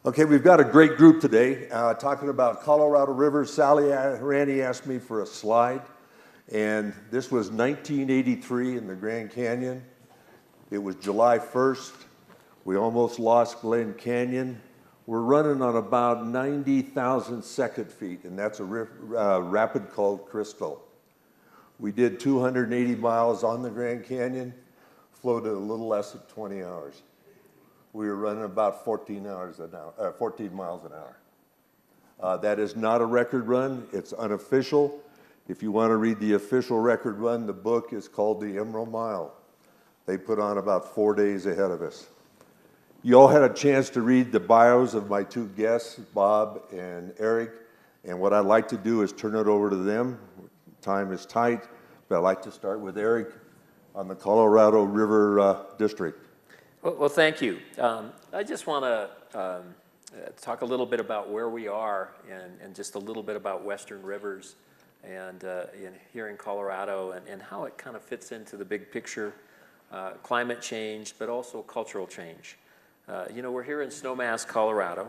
Okay, we've got a great group today talking about Colorado River. Randy asked me for a slide, and this was 1983 in the Grand Canyon. It was July 1st. We almost lost Glen Canyon. We're running on about 90,000 second feet, and that's a rapid called Crystal. We did 280 miles on the Grand Canyon, floated a little less than 20 hours. We were running about 14 miles an hour. That is not a record run. It's unofficial. If you want to read the official record run, the book is called The Emerald Mile. They put on about 4 days ahead of us. You all had a chance to read the bios of my two guests, Bob and Eric, and what I'd like to do is turn it over to them. Time is tight, but I'd like to start with Eric on the Colorado River District. Well, thank you. I just want to talk a little bit about where we are and just a little bit about Western rivers and here in Colorado and how it kind of fits into the big picture, climate change, but also cultural change. You know, we're here in Snowmass, Colorado.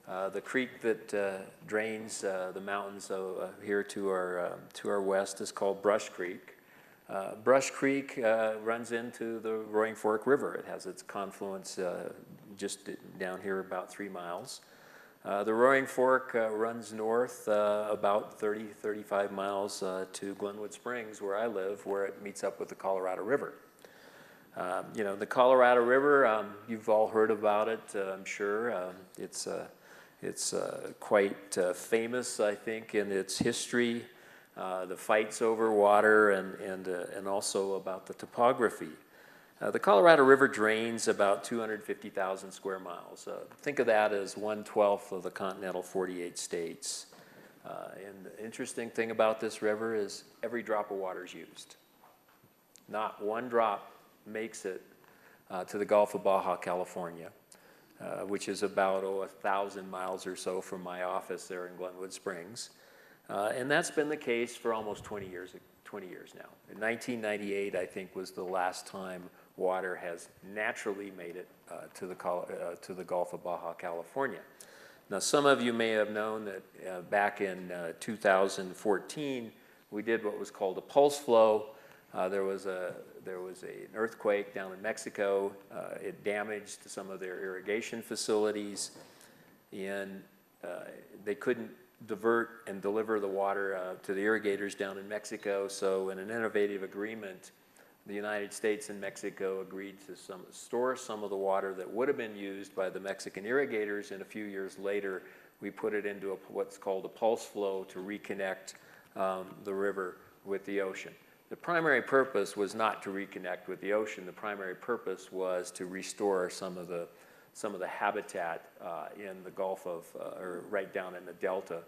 The creek that drains the mountains here to our west is called Brush Creek. Brush Creek runs into the Roaring Fork River. It has its confluence just down here about 3 miles. The Roaring Fork runs north about 35 miles to Glenwood Springs, where I live, where it meets up with the Colorado River. You know, the Colorado River, you've all heard about it, I'm sure. It's quite famous, I think, in its history. The fights over water and also about the topography. The Colorado River drains about 250,000 square miles. Think of that as 1/12 of the continental 48 states. And the interesting thing about this river is every drop of water is used. Not one drop makes it to the Gulf of Baja California, which is about 1,000 miles or so from my office there in Glenwood Springs. And that's been the case for almost 20 years now. In 1998, I think, was the last time water has naturally made it to the Gulf of Baja California. Now, some of you may have known that back in 2014, we did what was called a pulse flow. There was an earthquake down in Mexico. It damaged some of their irrigation facilities, and they couldn't divert and deliver the water to the irrigators down in Mexico. So in an innovative agreement, the United States and Mexico agreed to store some of the water that would have been used by the Mexican irrigators, and a few years later we put it into what's called a pulse flow to reconnect the river with the ocean. The primary purpose was not to reconnect with the ocean. The primary purpose was to restore some of the habitat in the Gulf or right down in the delta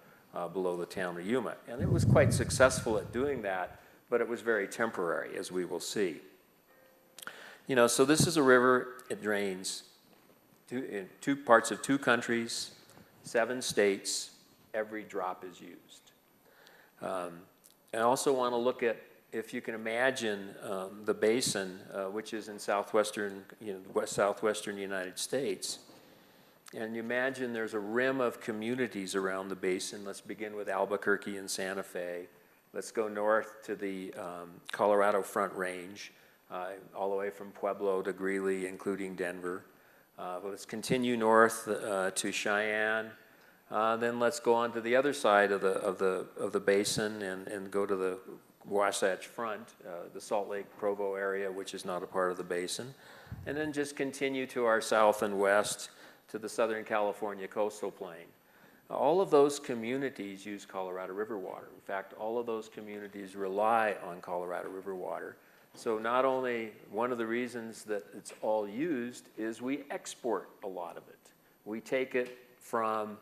below the town of Yuma. And it was quite successful at doing that, but it was very temporary, as we will see. You know, so this is a river. It drains in two parts of 2 countries, 7 states. Every drop is used. I also want to look at, if you can imagine the basin, which is in southwestern United States, and you imagine there's a rim of communities around the basin. Let's begin with Albuquerque and Santa Fe. Let's go north to the Colorado Front Range, all the way from Pueblo to Greeley, including Denver. Let's continue north to Cheyenne. Then let's go on to the other side of the basin and go to the Wasatch Front, the Salt Lake Provo area, which is not a part of the basin, and then just continue to our south and west to the Southern California coastal plain. All of those communities use Colorado River water. In fact, all of those communities rely on Colorado River water. So not only, one of the reasons that it's all used is we export a lot of it. We take it from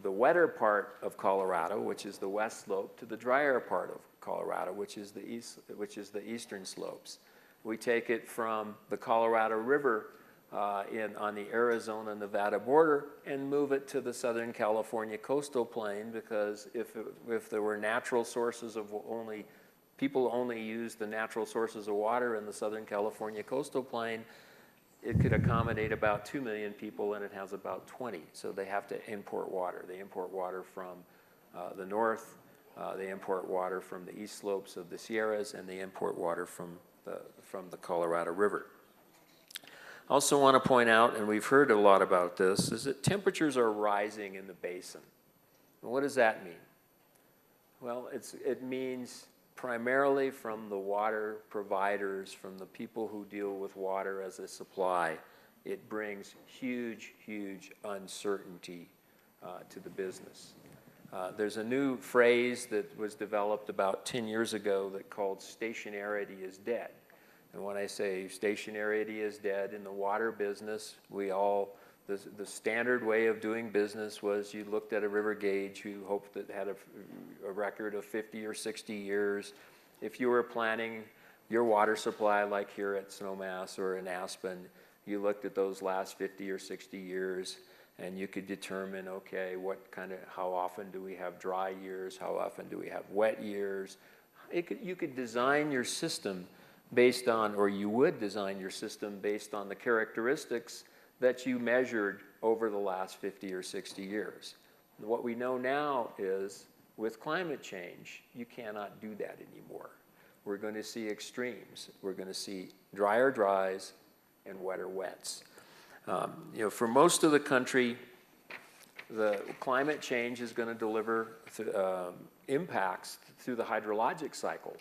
the wetter part of Colorado, which is the west slope, to the drier part of Colorado, which is the eastern slopes. We take it from the Colorado River on the Arizona-Nevada border and move it to the Southern California coastal plain, because if there were natural sources of people only use the natural sources of water in the Southern California coastal plain, it could accommodate about 2 million people, and it has about 20. So they have to import water. They import water from the north, they import water from the east slopes of the Sierras, and they import water from the Colorado River. I also want to point out, and we've heard a lot about this, is that temperatures are rising in the basin. And what does that mean? Well, it means primarily from the water providers, from the people who deal with water as a supply, it brings huge, huge uncertainty to the business. There's a new phrase that was developed about 10 years ago that called stationarity is dead. And when I say stationarity is dead in the water business, the standard way of doing business was you looked at a river gauge, you hoped that had a record of 50 or 60 years. If you were planning your water supply like here at Snowmass or in Aspen, you looked at those last 50 or 60 years and you could determine, okay, how often do we have dry years? How often do we have wet years? You could design your system based on, or you would design your system based on the characteristics that you measured over the last 50 or 60 years. What we know now is with climate change, you cannot do that anymore. We're going to see extremes. We're going to see drier dries and wetter wets. For most of the country, the climate change is going to deliver impacts through the hydrologic cycle.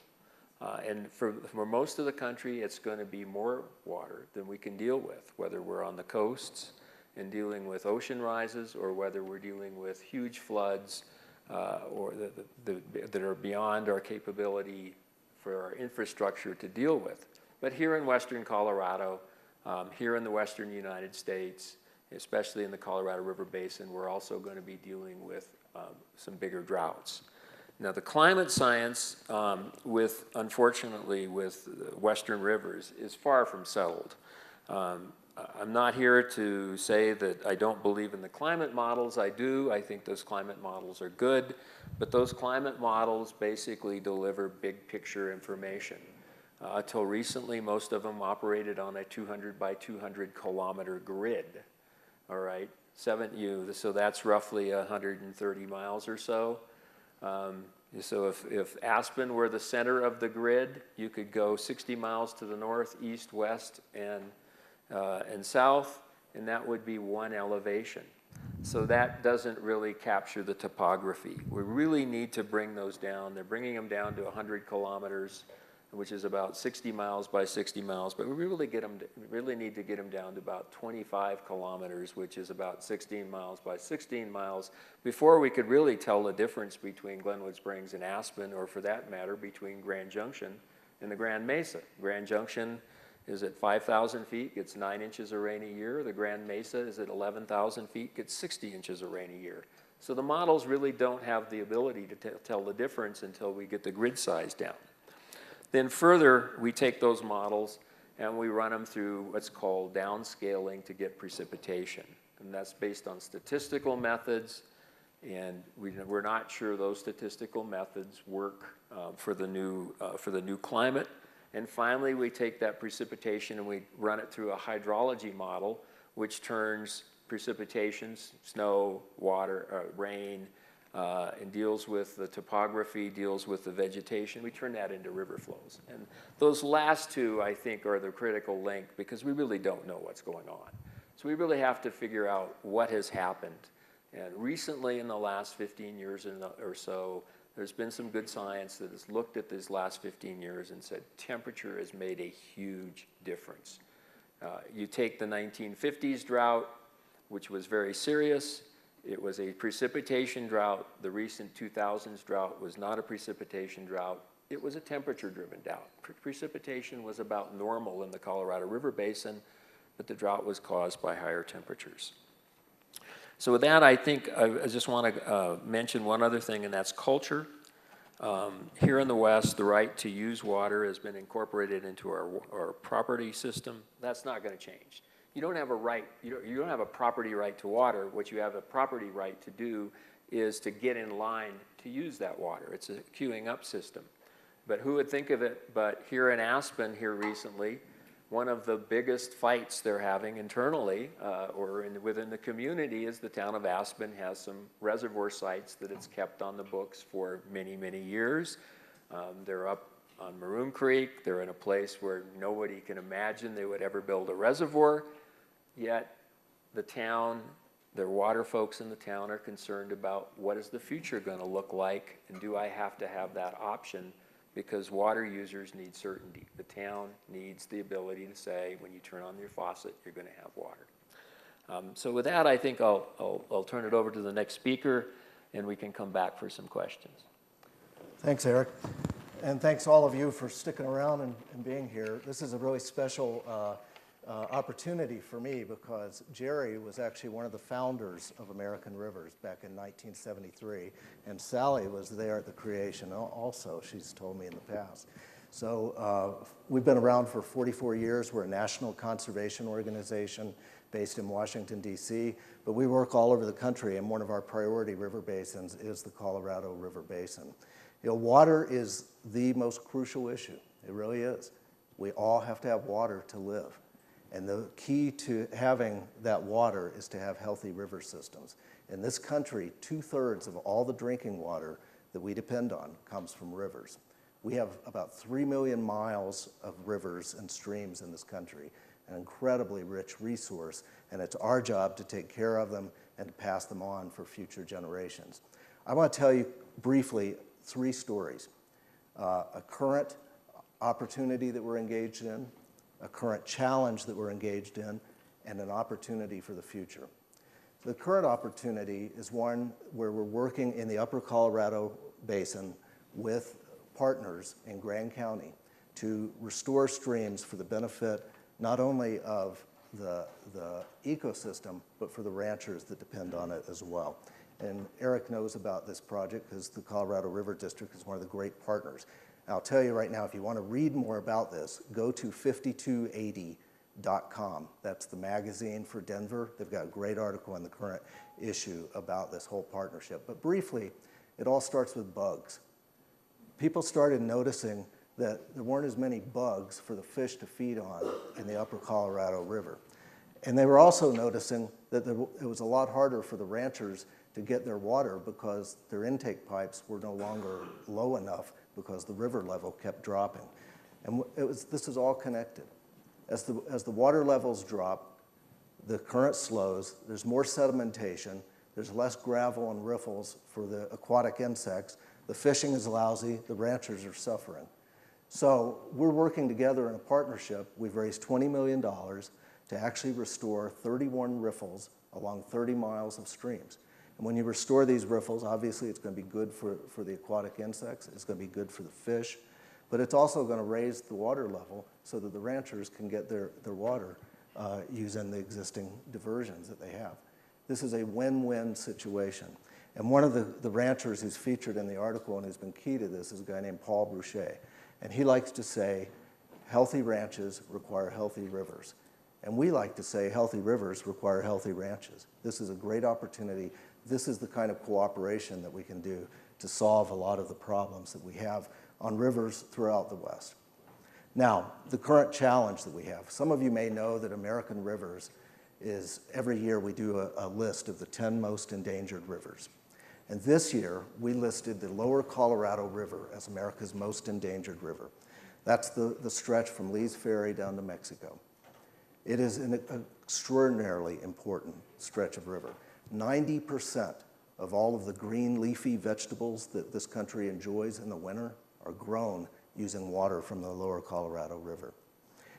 And for most of the country, it's going to be more water than we can deal with, whether we're on the coasts and dealing with ocean rises or whether we're dealing with huge floods or that are beyond our capability for our infrastructure to deal with. But here in western Colorado, here in the western United States, especially in the Colorado River Basin, we're also going to be dealing with some bigger droughts. Now, the climate science, unfortunately, with western rivers is far from settled. I'm not here to say that I don't believe in the climate models. I do. I think those climate models are good. But those climate models basically deliver big picture information. Until recently, most of them operated on a 200 by 200 kilometer grid. All right, so that's roughly 130 miles or so. So if Aspen were the center of the grid, you could go 60 miles to the north, east, west, and south, and that would be one elevation. So that doesn't really capture the topography. We really need to bring those down. They're bringing them down to 100 kilometers, which is about 60 miles by 60 miles, but we really need to get them down to about 25 kilometers, which is about 16 miles by 16 miles, before we could really tell the difference between Glenwood Springs and Aspen, or for that matter, between Grand Junction and the Grand Mesa. Grand Junction is at 5,000 feet, gets 9 inches of rain a year. The Grand Mesa is at 11,000 feet, gets 60 inches of rain a year. So the models really don't have the ability to tell the difference until we get the grid size down. Then further, we take those models and we run them through what's called downscaling to get precipitation. And that's based on statistical methods, and we're not sure those statistical methods work for the new climate. And finally, we take that precipitation and we run it through a hydrology model, which turns precipitation, snow, water, rain, and deals with the topography, deals with the vegetation. We turn that into river flows. And those last two, I think, are the critical link because we really don't know what's going on. So we really have to figure out what has happened. And recently, in the last 15 years or so, there's been some good science that has looked at these last 15 years and said temperature has made a huge difference. You take the 1950s drought, which was very serious. It was a precipitation drought. The recent 2000s drought was not a precipitation drought. It was a temperature-driven drought. Precipitation was about normal in the Colorado River Basin, but the drought was caused by higher temperatures. So with that, I think I just want to mention one other thing, and that's culture. Here in the West, the right to use water has been incorporated into our property system. That's not going to change. You don't have a right, you don't have a property right to water. What you have a property right to do is to get in line to use that water. It's a queuing up system. But who would think of it, but here in Aspen here recently, one of the biggest fights they're having internally within the community is the town of Aspen has some reservoir sites that it's kept on the books for many, many years. They're up on Maroon Creek. They're in a place where nobody can imagine they would ever build a reservoir, yet the town, their water folks in the town are concerned about what is the future going to look like, and do I have to have that option? Because water users need certainty. The town needs the ability to say, when you turn on your faucet, you're going to have water. So with that, I think I'll turn it over to the next speaker, and we can come back for some questions. Thanks, Eric. And thanks all of you for sticking around and being here. This is a really special opportunity for me because Jerry was actually one of the founders of American Rivers back in 1973, and Sally was there at the creation also, she's told me in the past. So we've been around for 44 years. We're a national conservation organization based in Washington, D.C., but we work all over the country, and one of our priority river basins is the Colorado River Basin. You know, water is the most crucial issue. It really is. We all have to have water to live. And the key to having that water is to have healthy river systems. In this country, 2/3 of all the drinking water that we depend on comes from rivers. We have about 3 million miles of rivers and streams in this country, an incredibly rich resource, and it's our job to take care of them and to pass them on for future generations. I want to tell you briefly 3 stories. A current opportunity that we're engaged in, a current challenge that we're engaged in, and an opportunity for the future. The current opportunity is one where we're working in the upper Colorado Basin with partners in Grand County to restore streams for the benefit not only of the ecosystem, but for the ranchers that depend on it as well. And Eric knows about this project because the Colorado River District is one of the great partners. I'll tell you right now, if you want to read more about this, go to 5280.com. That's the magazine for Denver. They've got a great article in the current issue about this whole partnership. But briefly, it all starts with bugs. People started noticing that there weren't as many bugs for the fish to feed on in the upper Colorado River. And they were also noticing that it was a lot harder for the ranchers to get their water because their intake pipes were no longer low enough because the river level kept dropping. And this is all connected. As the water levels drop, the current slows, there's more sedimentation, there's less gravel and riffles for the aquatic insects, the fishing is lousy, the ranchers are suffering. So we're working together in a partnership. We've raised $20 million to actually restore 31 riffles along 30 miles of streams. And when you restore these riffles, obviously it's going to be good for the aquatic insects, it's going to be good for the fish, but it's also going to raise the water level so that the ranchers can get their water using the existing diversions that they have. This is a win-win situation. And one of the ranchers who's featured in the article and who's been key to this is a guy named Paul Boucher. And he likes to say, healthy ranches require healthy rivers. And we like to say healthy rivers require healthy ranches. This is a great opportunity. This is the kind of cooperation that we can do to solve a lot of the problems that we have on rivers throughout the West. Now, the current challenge that we have. Some of you may know that American Rivers is, every year we do a list of the 10 most endangered rivers. And this year, we listed the lower Colorado River as America's most endangered river. That's the stretch from Lee's Ferry down to Mexico. It is an extraordinarily important stretch of river. 90% of all of the green leafy vegetables that this country enjoys in the winter are grown using water from the lower Colorado River.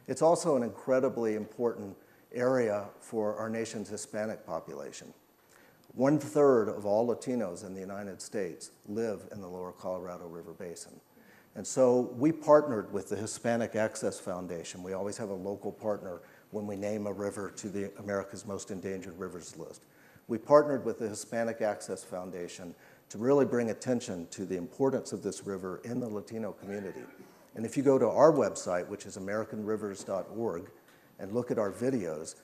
It's also an incredibly important area for our nation's Hispanic population. 1/3 of all Latinos in the United States live in the lower Colorado River Basin. And so we partnered with the Hispanic Access Foundation. We always have a local partner when we name a river to the America's Most Endangered Rivers list. We partnered with the Hispanic Access Foundation to really bring attention to the importance of this river in the Latino community. And if you go to our website, which is americanrivers.org, and look at our videos,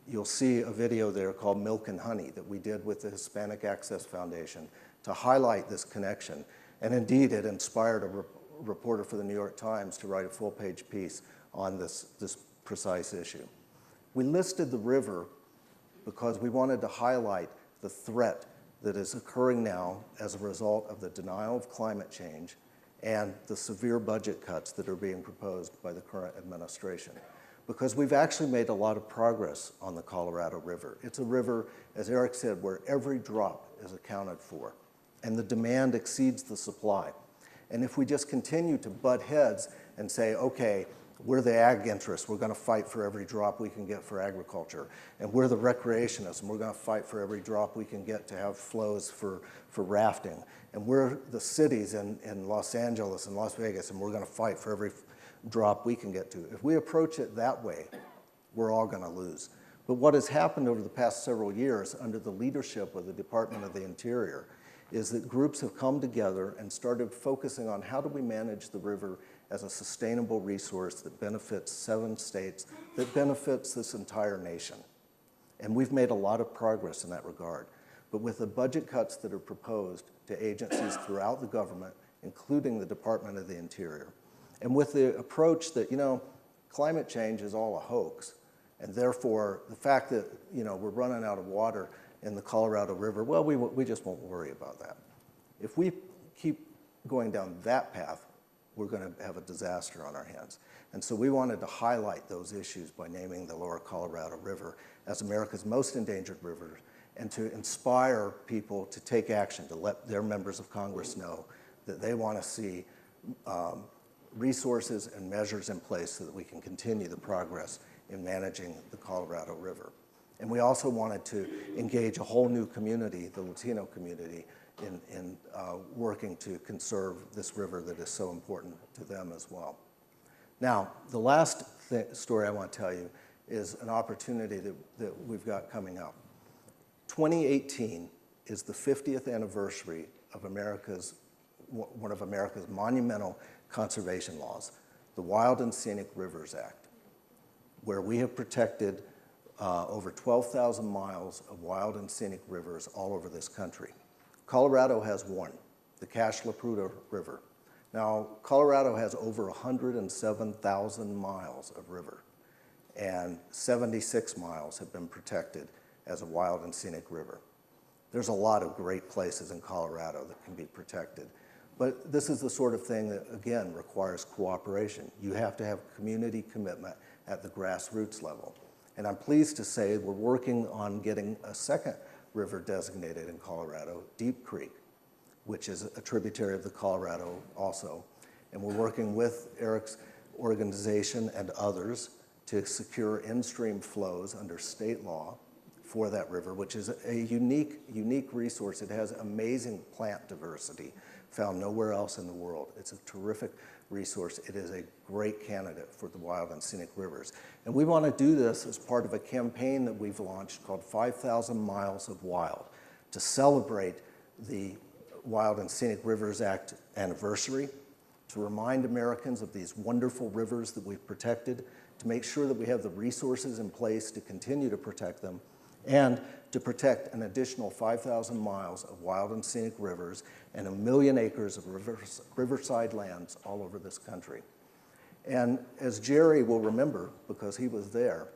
you'll see a video there called Milk and Honey that we did with the Hispanic Access Foundation to highlight this connection. And indeed, it inspired a reporter for the New York Times to write a full-page piece on this precise issue. We listed the river because we wanted to highlight the threat that is occurring now as a result of the denial of climate change and the severe budget cuts that are being proposed by the current administration. Because we've actually made a lot of progress on the Colorado River. It's a river, as Eric said, where every drop is accounted for, and the demand exceeds the supply. And if we just continue to butt heads and say, okay, we're the ag interests, we're gonna fight for every drop we can get for agriculture, and we're the recreationists, and we're gonna fight for every drop we can get to have flows for rafting, and we're the cities in Los Angeles and Las Vegas, and we're gonna fight for every drop we can get to. If we approach it that way, we're all gonna lose. But what has happened over the past several years under the leadership of the Department of the Interior is that groups have come together and started focusing on how do we manage the river as a sustainable resource that benefits 7 states, that benefits this entire nation. And we've made a lot of progress in that regard. But with the budget cuts that are proposed to agencies throughout the government, including the Department of the Interior, and with the approach that, climate change is all a hoax, and therefore the fact that, we're running out of water in the Colorado River, well, we just won't worry about that. If we keep going down that path, we're going to have a disaster on our hands. And so we wanted to highlight those issues by naming the Lower Colorado River as America's most endangered river, and to inspire people to take action, to let their members of Congress know that they want to see resources and measures in place so that we can continue the progress in managing the Colorado River. And we also wanted to engage a whole new community, the Latino community, in working to conserve this river that is so important to them as well. Now, the last story I want to tell you is an opportunity that we've got coming up. 2018 is the 50th anniversary of one of America's monumental conservation laws, the Wild and Scenic Rivers Act, where we have protected over 12,000 miles of wild and scenic rivers all over this country. Colorado has one, the Cache La Pruta River. Now, Colorado has over 107,000 miles of river, and 76 miles have been protected as a wild and scenic river. There's a lot of great places in Colorado that can be protected, but this is the sort of thing that, again, requires cooperation. You have to have community commitment at the grassroots level. And I'm pleased to say we're working on getting a second river designated in Colorado, Deep Creek, which is a tributary of the Colorado also. And we're working with Eric's organization and others to secure in-stream flows under state law for that river, which is a unique resource. It has amazing plant diversity found nowhere else in the world. It's a terrific resource. It is a great candidate for the wild and scenic rivers. And we want to do this as part of a campaign that we've launched called 5,000 Miles of Wild to celebrate the Wild and Scenic Rivers Act anniversary, to remind Americans of these wonderful rivers that we've protected, to make sure that we have the resources in place to continue to protect them, and to protect an additional 5,000 miles of wild and scenic rivers and 1 million acres of riverside lands all over this country. And as Jerry will remember, because he was there,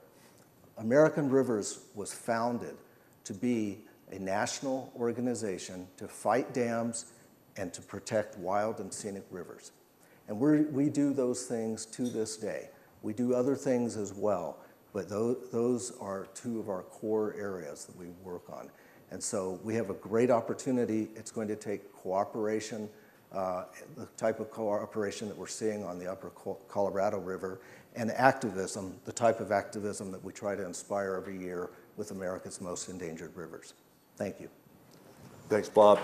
American Rivers was founded to be a national organization to fight dams and to protect wild and scenic rivers. And we do those things to this day. We do other things as well, but those are 2 of our core areas that we work on. And so we have a great opportunity. It's going to take cooperation, the type of cooperation that we're seeing on the upper Colorado River, and activism, the type of activism that we try to inspire every year with America's most endangered rivers. Thank you. Thanks, Bob.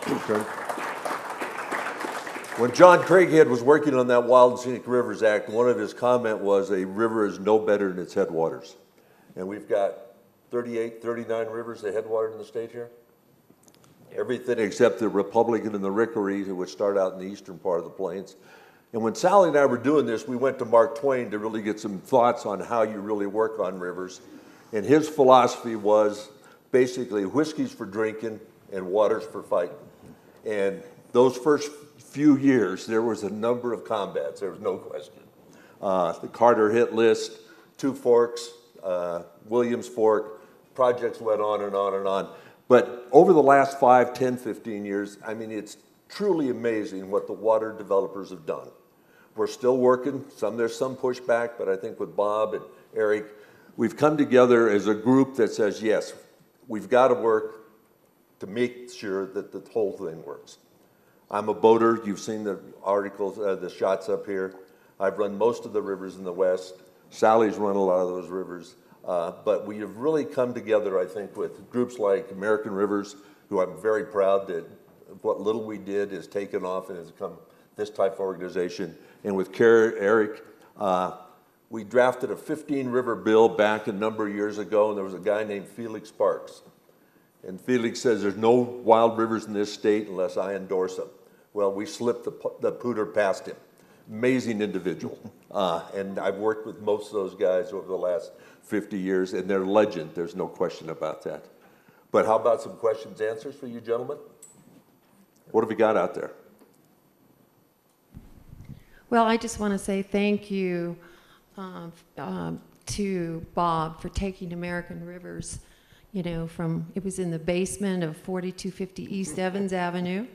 When John Craighead was working on that Wild and Scenic Rivers Act, one of his comments was a river is no better than its headwaters. And we've got 38, 39 rivers that headwater in the state here? Everything except the Republican and the Rickery, which start out in the eastern part of the plains. And when Sally and I were doing this, we went to Mark Twain to really get some thoughts on how you really work on rivers. And his philosophy was basically whiskey's for drinking and water's for fighting. And those first few years, there was a number of combats, there was no question. The Carter hit list, Two Forks, Williams Fork, projects went on and on and on. But over the last 5, 10, 15 years, I mean, it's truly amazing what the water developers have done. We're still working. There's some pushback, but I think with Bob and Eric, we've come together as a group that says, yes, we've got to work to make sure that the whole thing works. I'm a boater. You've seen the articles, the shots up here. I've run most of the rivers in the West. Sally's run a lot of those rivers. But we have really come together, I think, with groups like American Rivers, who I'm very proud that what little we did has taken off and has become this type of organization. And with Eric, we drafted a 15-river bill back a number of years ago, and there was a guy named Felix Sparks. And Felix says there's no wild rivers in this state unless I endorse them. Well, we slipped the pooter past him. Amazing individual. And I've worked with most of those guys over the last 50 years, and they're legend. There's no question about that. But how about some questions, answers for you gentlemen? What have we got out there? Well, I just want to say thank you to Bob for taking American Rivers, you know, from, it was in the basement of 4250 East Evans Avenue.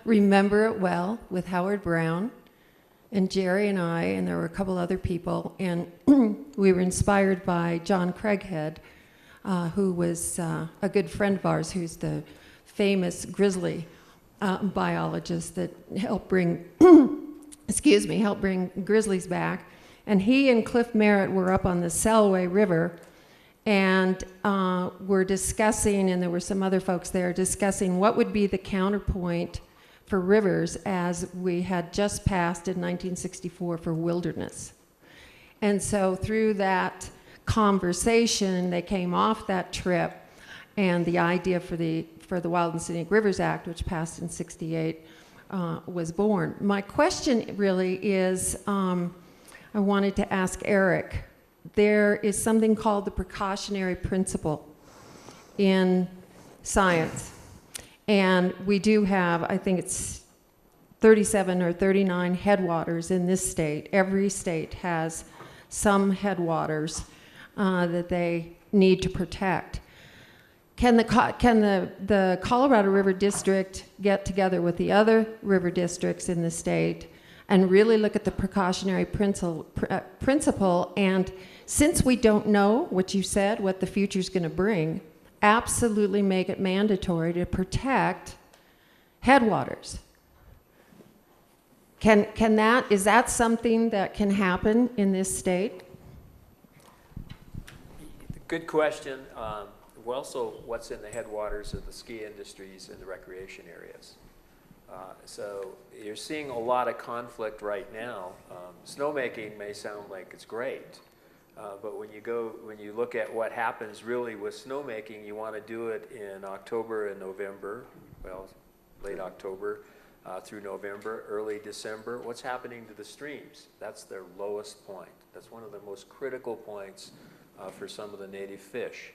Remember it well, with Howard Brown and Jerry and I, and there were a couple other people, and we were inspired by John Craighead, who was a good friend of ours, who's the famous grizzly biologist that helped bring, helped bring grizzlies back. And he and Cliff Merritt were up on the Selway River, and were discussing, and there were some other folks there, discussing what would be the counterpoint for rivers as we had just passed in 1964 for wilderness. And so through that conversation, they came off that trip, and the idea for the Wild and Scenic Rivers Act, which passed in '68, was born. My question really is, I wanted to ask Eric, there is something called the precautionary principle in science. And we do have, I think it's 37 or 39 headwaters in this state. Every state has some headwaters that they need to protect. Can the Colorado River District get together with the other river districts in the state and really look at the precautionary principle, and since we don't know what you said, what the future's going to bring, absolutely make it mandatory to protect headwaters? Is that something that can happen in this state? Good question. Also, what's in the headwaters of the ski industries and the recreation areas? So you're seeing a lot of conflict right now. Snowmaking may sound like it's great, but when you look at what happens really with snowmaking, you want to do it in October and November, well, late October through November, early December. What's happening to the streams? That's their lowest point. That's one of the most critical points for some of the native fish.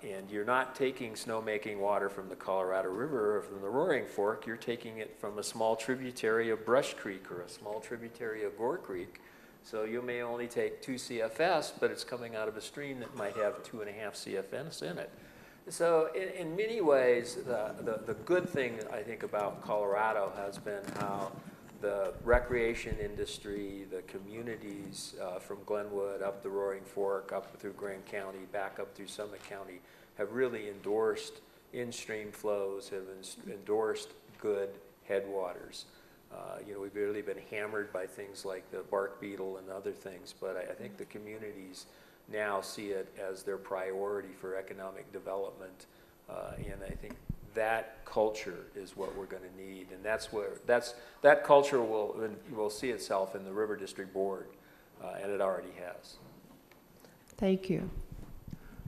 And you're not taking snowmaking water from the Colorado River or from the Roaring Fork, you're taking it from a small tributary of Brush Creek or a small tributary of Gore Creek. So you may only take 2 CFS, but it's coming out of a stream that might have 2.5 CFS in it. So in many ways, the good thing I think about Colorado has been how the recreation industry, the communities from Glenwood up the Roaring Fork, up through Grand County, back up through Summit County, have really endorsed in-stream flows, have endorsed good headwaters. We've really been hammered by things like the bark beetle and other things, but I think the communities now see it as their priority for economic development, and I think that culture is what we're going to need, and that culture will see itself in the River District Board, and it already has. Thank you.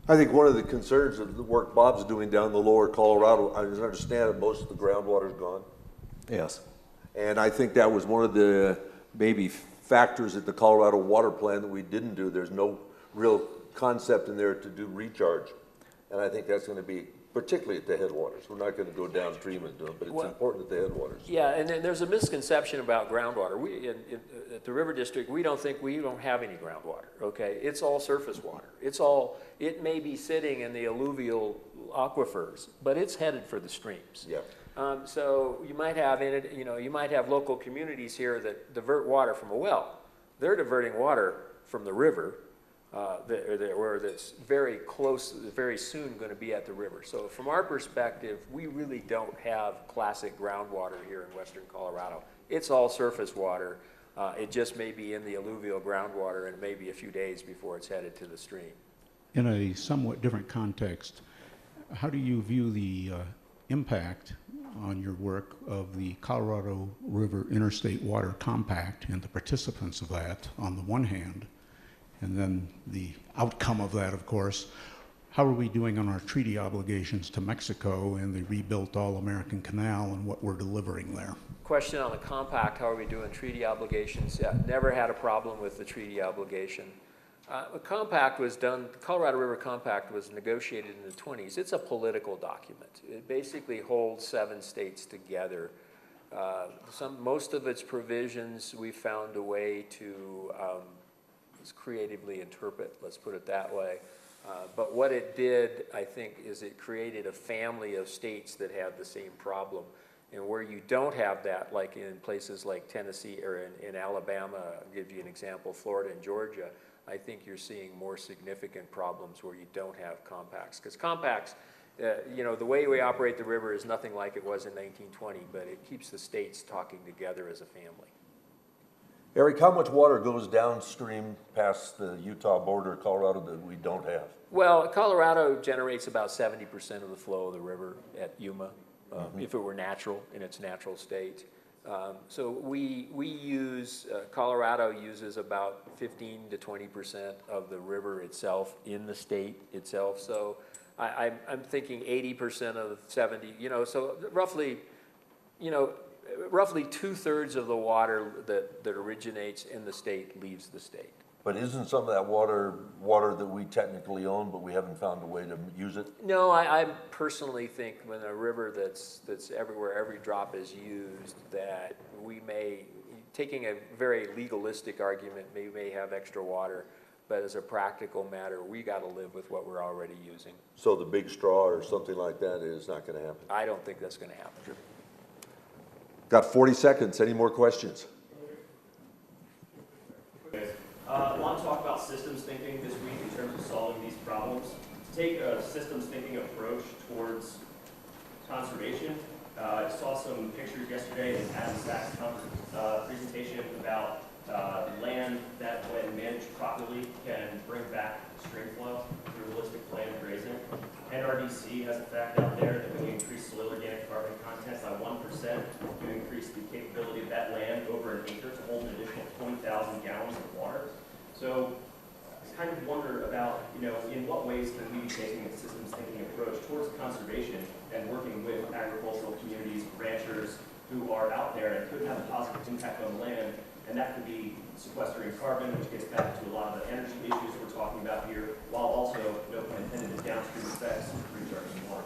I think one of the concerns of the work Bob's doing down the lower Colorado, I understand that most of the groundwater's gone. Yes. And I think that was one of the maybe factors at the Colorado Water Plan that we didn't do. There's no real concept in there to do recharge. And I think that's going to be particularly at the headwaters. We're not going to go downstream and do it, but it's Well, important at the headwaters. Yeah, and then there's a misconception about groundwater. At the River District, we don't have any groundwater, okay? It's all surface water. It may be sitting in the alluvial aquifers, but it's headed for the streams. Yeah. So you might have local communities here that divert water from a well. They're diverting water from the river, where that's very close, very soon going to be at the river. So from our perspective, we really don't have classic groundwater here in western Colorado. It's all surface water. It just may be in the alluvial groundwater and maybe a few days before it's headed to the stream. In a somewhat different context, how do you view the impact on your work of the Colorado River Interstate Water Compact and the participants of that on the one hand, and then the outcome of that, of course? How are we doing on our treaty obligations to Mexico and the rebuilt All-American Canal and what we're delivering there? Question on the compact, how are we doing treaty obligations? Yeah, never had a problem with the treaty obligation. The compact was done, the Colorado River Compact was negotiated in the 1920s. It's a political document. It basically holds 7 states together. Most of its provisions, we found a way to creatively interpret, let's put it that way. But what it did, I think, is it created a family of states that have the same problem. And where you don't have that, like in places like Tennessee or in Alabama, I'll give you an example, Florida and Georgia, I think you're seeing more significant problems where you don't have compacts. Because compacts, the way we operate the river is nothing like it was in 1920, but it keeps the states talking together as a family. Eric, how much water goes downstream past the Utah border, Colorado, that we don't have? Well, Colorado generates about 70% of the flow of the river at Yuma, if it were natural, in its natural state. So we use, Colorado uses about 15 to 20% of the river itself in the state itself. So I'm thinking 80% of 70, so roughly 2/3 of the water that originates in the state leaves the state. But isn't some of that water that we technically own, but we haven't found a way to use it? No, I personally think when a river that's everywhere, every drop is used, that we may, taking a very legalistic argument, we may have extra water, but as a practical matter, we got to live with what we're already using. So the big straw or something like that is not going to happen? I don't think that's going to happen. Got 40 seconds. Any more questions? I want to talk about systems thinking this week in terms of solving these problems. To take a systems thinking approach towards conservation, I saw some pictures yesterday in Adam Stack's presentation about land that, when managed properly, can bring back stream flow through holistic land grazing. NRDC has a fact out there that when you increase soil organic carbon content by 1%, you increase the capability of that land over an acre to hold an additional 20,000 gallons of water. So I kind of wonder about, in what ways can we be taking a systems thinking approach towards conservation and working with agricultural communities, ranchers who are out there and could have a positive impact on the land. And that could be sequestering carbon, which gets back to a lot of the energy issues we're talking about here, while also, no pun intended, the downstream effects of recharging water.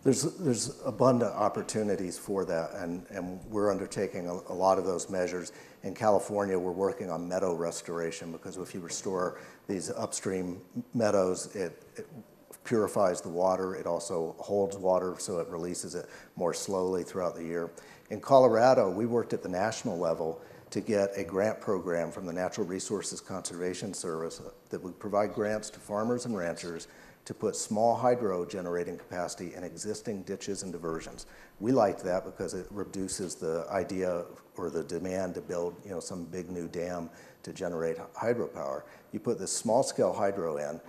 There's abundant opportunities for that, and we're undertaking a lot of those measures. In California, we're working on meadow restoration, because if you restore these upstream meadows, it purifies the water. It also holds water, so it releases it more slowly throughout the year. In Colorado, we worked at the national level to get a grant program from the Natural Resources Conservation Service that would provide grants to farmers and ranchers to put small hydro generating capacity in existing ditches and diversions. We liked that because it reduces the idea or the demand to build, some big new dam to generate hydropower. You put this small scale hydro in,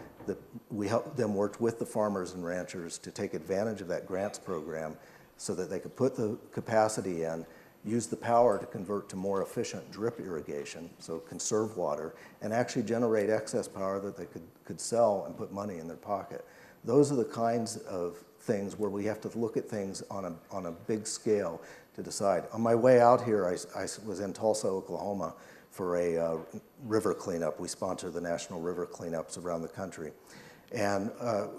we helped them work with the farmers and ranchers to take advantage of that grants program so that they could put the capacity in, use the power to convert to more efficient drip irrigation, so conserve water, and actually generate excess power that they could sell and put money in their pocket. Those are the kinds of things where we have to look at things on a big scale to decide. On my way out here, I was in Tulsa, Oklahoma for a river cleanup. We sponsor the national river cleanups around the country. And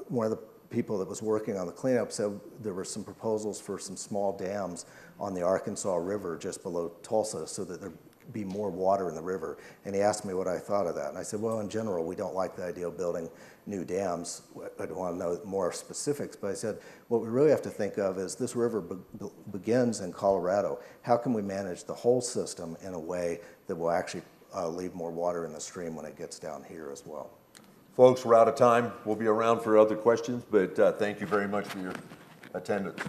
one of the people that was working on the cleanup said there were some proposals for some small dams on the Arkansas River just below Tulsa so that there'd be more water in the river. And he asked me what I thought of that. And I said, well, in general, we don't like the idea of building new dams. I don't want to know more specifics, but I said, what we really have to think of is this river begins in Colorado. How can we manage the whole system in a way that will actually leave more water in the stream when it gets down here as well? Folks, we're out of time. We'll be around for other questions, but thank you very much for your attendance.